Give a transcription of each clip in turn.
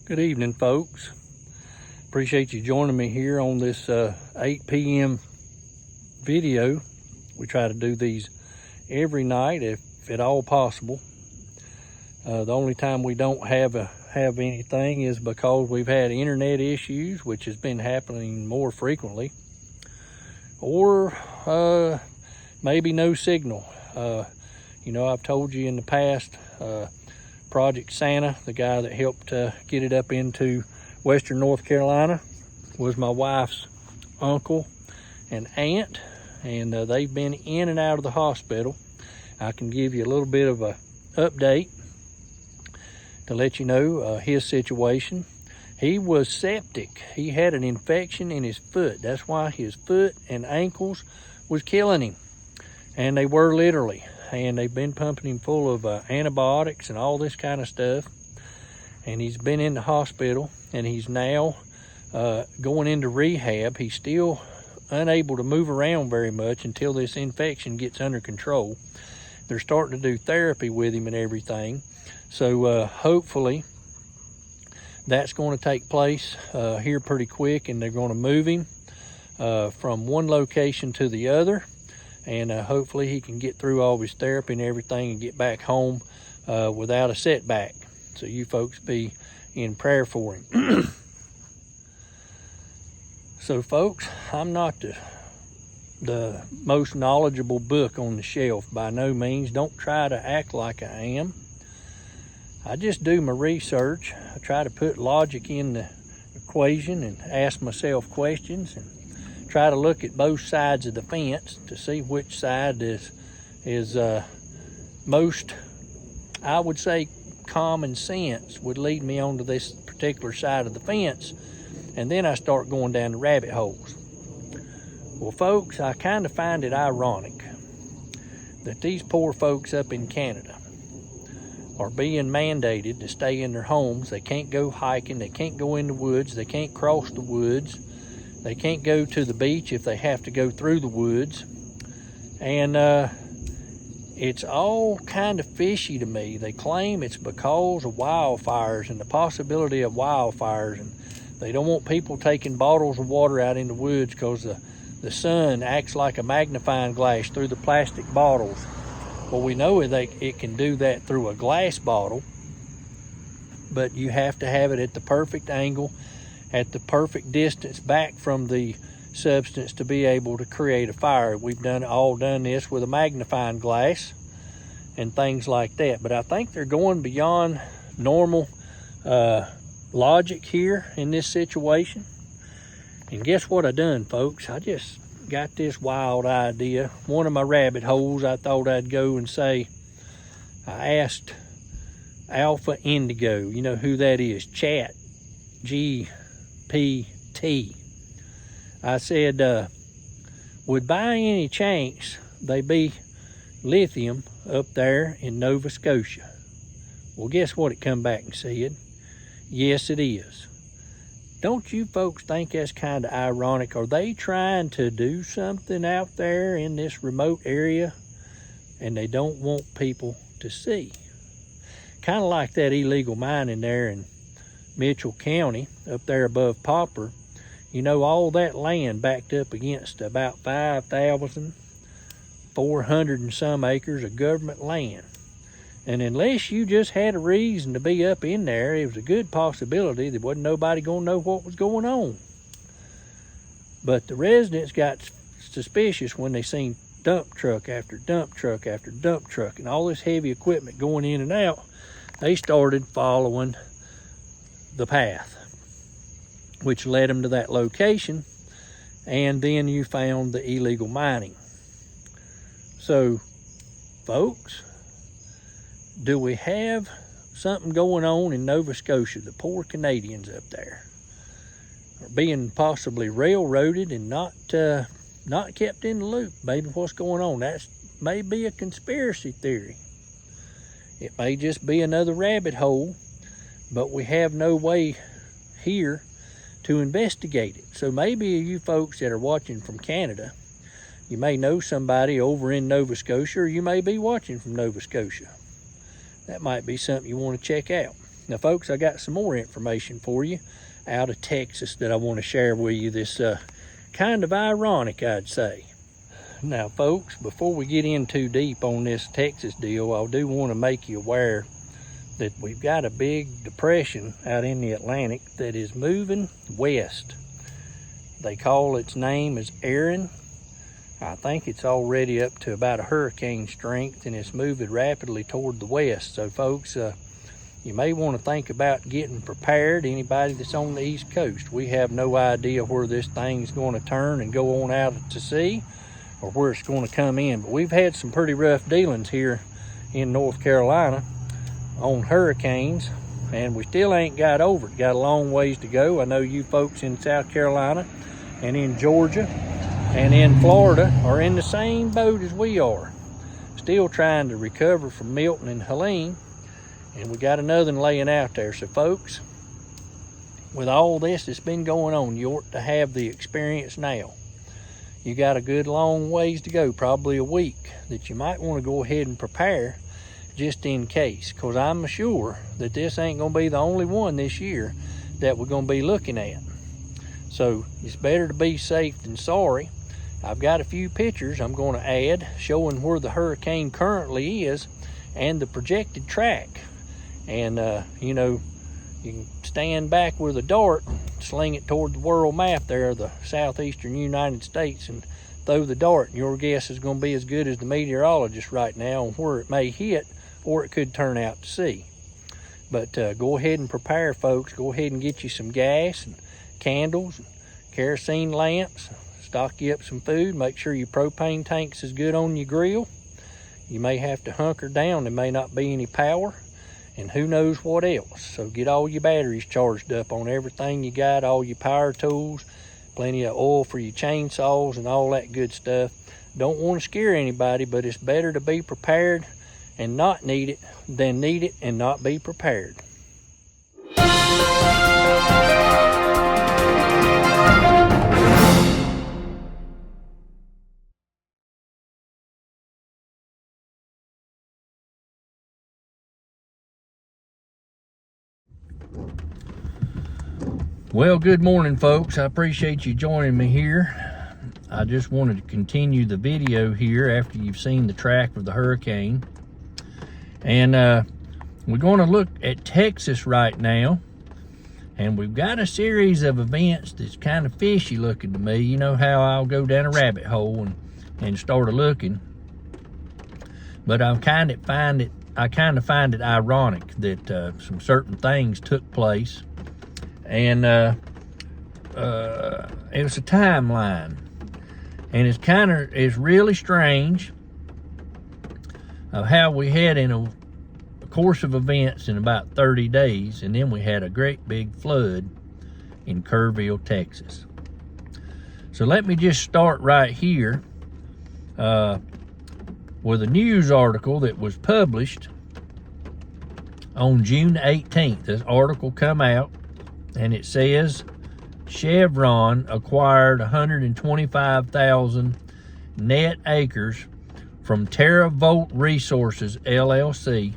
Good evening, folks. Appreciate you joining me here on this 8 p.m. video. We try to do these every night if at all possible. The only time we don't have anything is because we've had internet issues, which has been happening more frequently, or maybe no signal. I've told you in the past, Project Santa, the guy that helped get it up into western North Carolina, was my wife's uncle and aunt, and they've been in and out of the hospital. I can give you a little bit of a update to let you know his situation. He was septic. He had an infection in his foot. That's why his foot and ankles was killing him, and they were literally. And they've been pumping him full of antibiotics and all this kind of stuff. And he's been in the hospital, and he's now going into rehab. He's still unable to move around very much until this infection gets under control. They're starting to do therapy with him and everything. So hopefully that's going to take place here pretty quick, and they're going to move him from one location to the other. And hopefully he can get through all his therapy and everything and get back home without a setback. So you folks be in prayer for him. So folks, I'm not the most knowledgeable book on the shelf by no means. Don't try to act like I am. I just do my research. I try to put logic in the equation and ask myself questions, and try to look at both sides of the fence to see which side is most, I would say, common sense would lead me onto this particular side of the fence, and then I start going down the rabbit holes. Well, folks, I kind of find it ironic that these poor folks up in Canada are being mandated to stay in their homes. They can't go hiking, they can't go in the woods, they can't cross the woods. They can't go to the beach if they have to go through the woods. And it's all kind of fishy to me. They claim it's because of wildfires and the possibility of wildfires. And they don't want people taking bottles of water out in the woods because the sun acts like a magnifying glass through the plastic bottles. Well, we know it can do that through a glass bottle, but you have to have it at the perfect angle, at the perfect distance back from the substance to be able to create a fire. We've all done this with a magnifying glass and things like that. But I think they're going beyond normal logic here in this situation. And guess what I done, folks? I just got this wild idea. One of my rabbit holes, I thought I'd go and say, I asked Alpha Indigo, you know who that is, Chat GPT. I said, would by any chance they be lithium up there in Nova Scotia? Well, guess what it come back and said? Yes, it is. Don't you folks think that's kind of ironic? Are they trying to do something out there in this remote area and they don't want people to see? Kind of like that illegal mining there in Mitchell County, up there above Popper. You know, all that land backed up against about 5,400 and some acres of government land. And unless you just had a reason to be up in there, it was a good possibility there wasn't nobody going to know what was going on. But the residents got suspicious when they seen dump truck after dump truck after dump truck and all this heavy equipment going in and out. They started following the path, which led them to that location, and then you found the illegal mining. So, folks, do we have something going on in Nova Scotia? The poor Canadians up there are being possibly railroaded and not kept in the loop. Maybe what's going on? That may be a conspiracy theory. It may just be another rabbit hole, but we have no way here to investigate it. So maybe you folks that are watching from Canada, you may know somebody over in Nova Scotia, or you may be watching from Nova Scotia. That might be something you want to check out. Now, folks, I got some more information for you out of Texas that I want to share with you. This kind of ironic, I'd say. Now, folks, before we get in too deep on this Texas deal, I do want to make you aware that we've got a big depression out in the Atlantic that is moving west. They call its name as Erin. I think it's already up to about a hurricane strength, and it's moving rapidly toward the west. So, folks, you may want to think about getting prepared. Anybody that's on the East Coast, we have no idea where this thing's going to turn and go on out to sea, or where it's going to come in. But we've had some pretty rough dealings here in North Carolina on hurricanes, and we still ain't got over it. Got a long ways to go. I know you folks in South Carolina and in Georgia and in Florida are in the same boat as we are, still trying to recover from Milton and Helene, and we got another one laying out there. So, folks, with all this that's been going on, you ought to have the experience now. You got a good long ways to go, probably a week, that you might want to go ahead and prepare just in case, because I'm sure that this ain't going to be the only one this year that we're going to be looking at. So it's better to be safe than sorry. I've got a few pictures I'm going to add showing where the hurricane currently is and the projected track. And, you know, you can stand back with a dart, sling it toward the world map there of the southeastern United States and throw the dart, and your guess is going to be as good as the meteorologist right now on where it may hit, or it could turn out to sea. But go ahead and prepare, folks. Go ahead and get you some gas and candles and kerosene lamps. Stock you up some food. Make sure your propane tank's is good on your grill. You may have to hunker down. There may not be any power, and who knows what else. So get all your batteries charged up on everything you got, all your power tools, plenty of oil for your chainsaws and all that good stuff. Don't want to scare anybody, but it's better to be prepared and not need it than need it and not be prepared. Well, good morning, folks. I appreciate you joining me here. I just wanted to continue the video here after you've seen the track of the hurricane. And we're going to look at Texas right now. And we've got a series of events that's kind of fishy looking to me. You know how I'll go down a rabbit hole and start looking. But I kind of find it ironic that some certain things took place. And it was a timeline, and it's really strange of how we had in a course of events in about 30 days, and then we had a great big flood in Kerrville, Texas. So let me just start right here with a news article that was published on June 18th. This article come out, and it says Chevron acquired 125,000 net acres from TerraVolt Resources LLC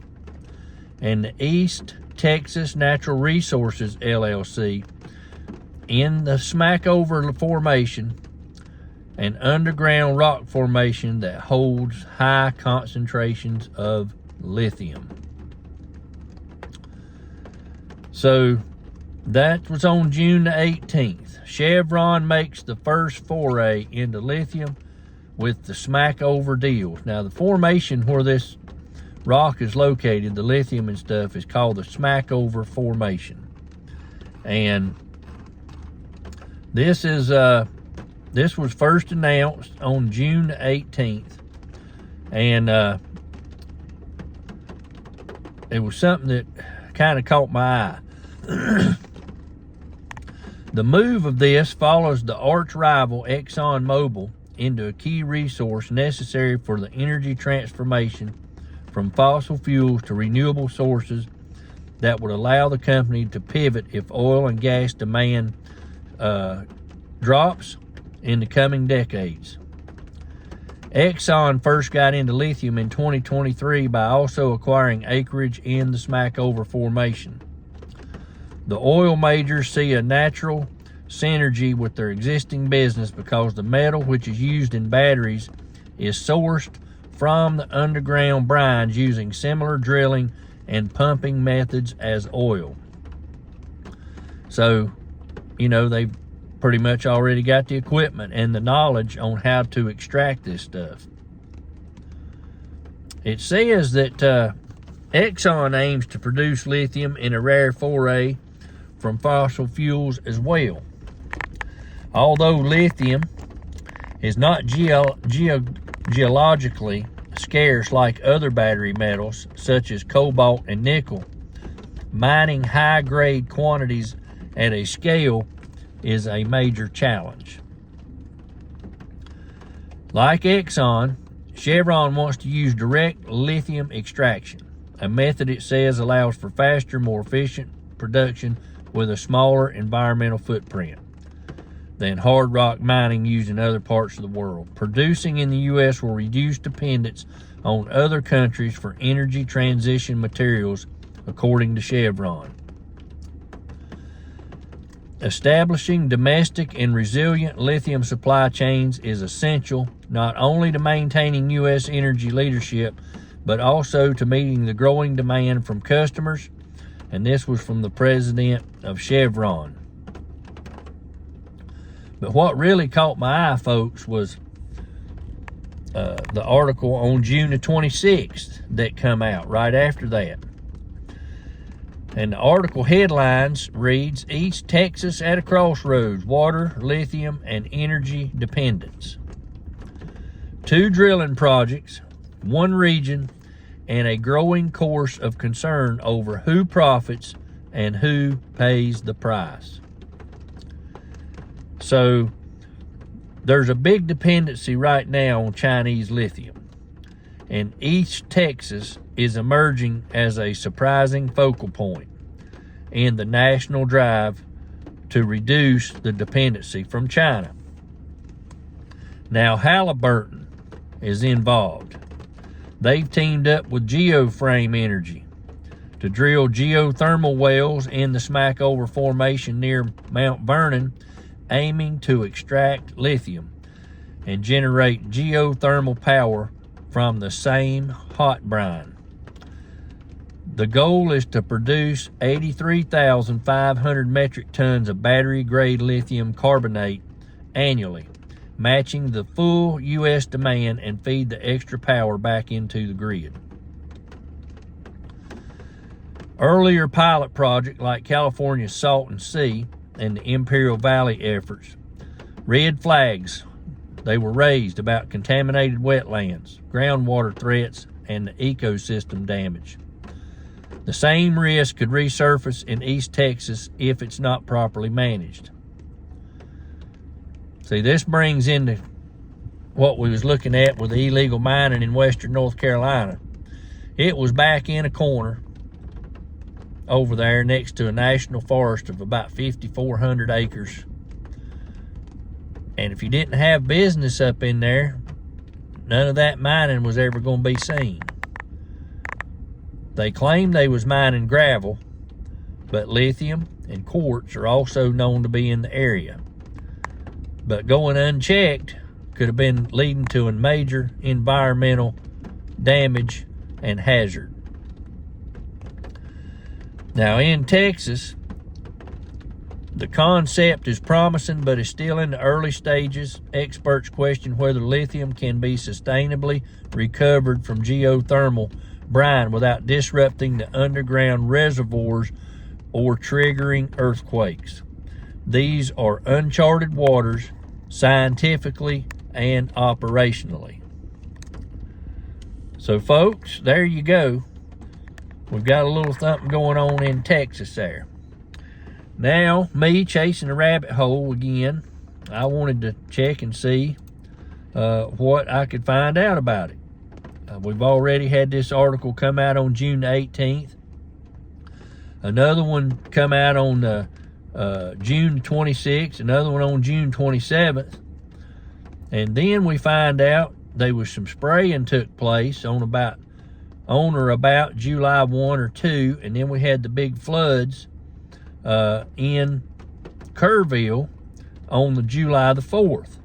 and the East Texas Natural Resources LLC in the Smackover Formation, an underground rock formation that holds high concentrations of lithium. So that was on June the 18th. Chevron makes the first foray into lithium with the Smackover deal. Now, the formation where this rock is located, the lithium and stuff, is called the Smackover Formation. And this was first announced on June the 18th. And it was something that kind of caught my eye. The move of this follows the arch rival ExxonMobil into a key resource necessary for the energy transformation from fossil fuels to renewable sources that would allow the company to pivot if oil and gas demand drops in the coming decades. Exxon first got into lithium in 2023 by also acquiring acreage in the Smackover Formation. The oil majors see a natural synergy with their existing business because the metal which is used in batteries is sourced from the underground brines using similar drilling and pumping methods as oil. So, you know, they've pretty much already got the equipment and the knowledge on how to extract this stuff. It says that Exxon aims to produce lithium in a rare foray from fossil fuels as well. Although lithium is not geologically scarce like other battery metals such as cobalt and nickel, mining high-grade quantities at a scale is a major challenge. Like Exxon, Chevron wants to use direct lithium extraction, a method it says allows for faster, more efficient production with a smaller environmental footprint than hard rock mining used in other parts of the world. Producing in the U.S. will reduce dependence on other countries for energy transition materials, according to Chevron. Establishing domestic and resilient lithium supply chains is essential not only to maintaining U.S. energy leadership, but also to meeting the growing demand from customers. And this was from the president of Chevron. But what really caught my eye, folks, was the article on June the 26th that come out right after that. And the article headlines reads, East Texas at a crossroads, water, lithium, and energy dependence. 2 drilling projects, 1 region, and a growing course of concern over who profits and who pays the price. So there's a big dependency right now on Chinese lithium, and East Texas is emerging as a surprising focal point in the national drive to reduce the dependency from China. Now Halliburton is involved. They've teamed up with Geoframe Energy to drill geothermal wells in the Smackover Formation near Mount Vernon, aiming to extract lithium and generate geothermal power from the same hot brine. The goal is to produce 83,500 metric tons of battery-grade lithium carbonate annually, matching the full U.S. demand and feed the extra power back into the grid. Earlier pilot projects like California's Salton Sea and the Imperial Valley efforts, red flags, they were raised about contaminated wetlands, groundwater threats, and the ecosystem damage. The same risk could resurface in East Texas if it's not properly managed. See, this brings into what we was looking at with the illegal mining in western North Carolina. It was back in a corner over there next to a national forest of about 5,400 acres. And if you didn't have business up in there, none of that mining was ever going to be seen. They claimed they was mining gravel, but lithium and quartz are also known to be in the area. But going unchecked could have been leading to a major environmental damage and hazard. Now in Texas, the concept is promising, but is still in the early stages. Experts question whether lithium can be sustainably recovered from geothermal brine without disrupting the underground reservoirs or triggering earthquakes. These are uncharted waters scientifically and operationally. So folks, there you go. We've got a little something going on in Texas there. Now, me chasing a rabbit hole again, I wanted to check and see what I could find out about it. We've already had this article come out on June the 18th. Another one come out on June 26th. Another one on June 27th. And then we find out there was some spraying took place on or about July 1 or 2. And then we had the big floods in Kerrville on the July the 4th.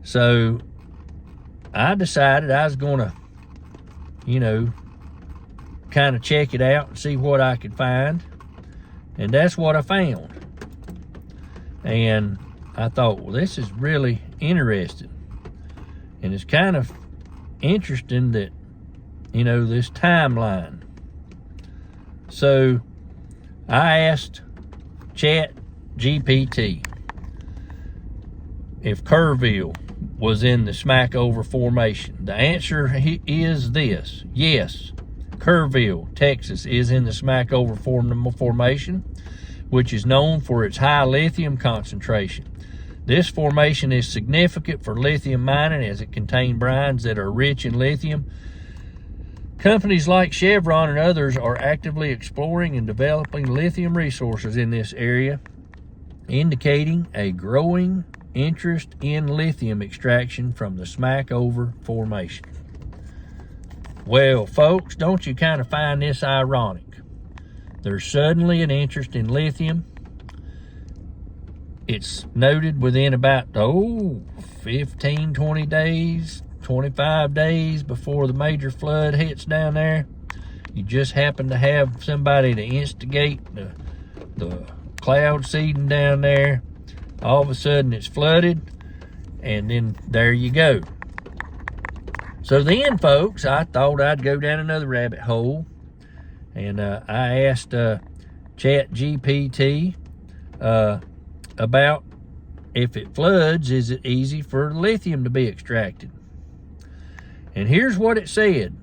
So I decided I was gonna, kind of check it out and see what I could find. And that's what I found. And I thought, well, this is really interesting. And it's kind of interesting that, this timeline. So I asked Chat GPT if Kerrville was in the Smackover Formation. The answer is this: yes, Kerrville, Texas is in the Smackover Formation, which is known for its high lithium concentration. This formation is significant for lithium mining as it contains brines that are rich in lithium. Companies like Chevron and others are actively exploring and developing lithium resources in this area, indicating a growing interest in lithium extraction from the Smackover Formation. Well, folks, don't you kind of find this ironic? There's suddenly an interest in lithium. It's noted within about, 15, 20 days, 25 days before the major flood hits down there. You just happen to have somebody to instigate the cloud seeding down there. All of a sudden it's flooded, and then there you go. So then, folks, I thought I'd go down another rabbit hole, and I asked Chat GPT about if it floods, is it easy for lithium to be extracted? And here's what it said.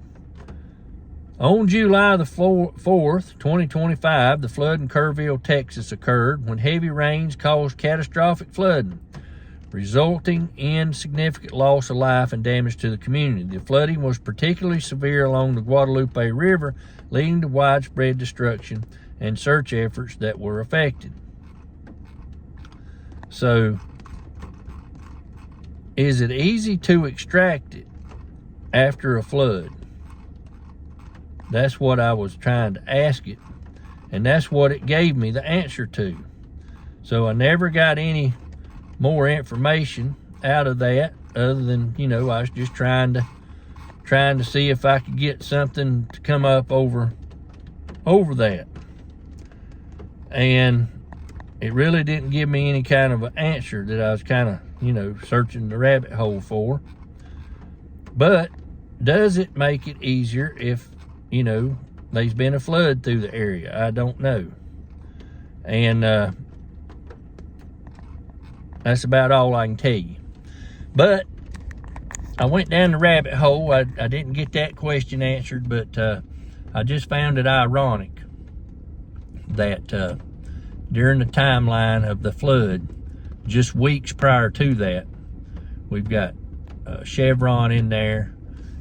On July the 4th, 2025, the flood in Kerrville, Texas occurred when heavy rains caused catastrophic flooding, resulting in significant loss of life and damage to the community. The flooding was particularly severe along the Guadalupe River, leading to widespread destruction and search efforts that were affected. So, is it easy to extract it after a flood? That's what I was trying to ask it, and that's what it gave me the answer to. So I never got any more information out of that, other than, I was just trying to see if I could get something to come up over that. And it really didn't give me any kind of an answer that I was kind of, searching the rabbit hole for. But does it make it easier if, there's been a flood through the area? I don't know. And that's about all I can tell you. But I went down the rabbit hole. I didn't get that question answered, but I just found it ironic that during the timeline of the flood, just weeks prior to that, we've got Chevron in there,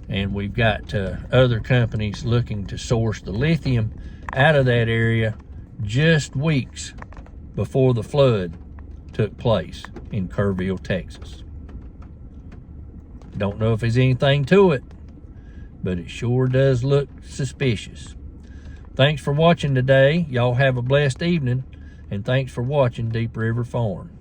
and we've got other companies looking to source the lithium out of that area just weeks before the flood took place in Kerrville, Texas. Don't know if there's anything to it, but it sure does look suspicious. Thanks for watching today. Y'all have a blessed evening, and thanks for watching Deep River Farm.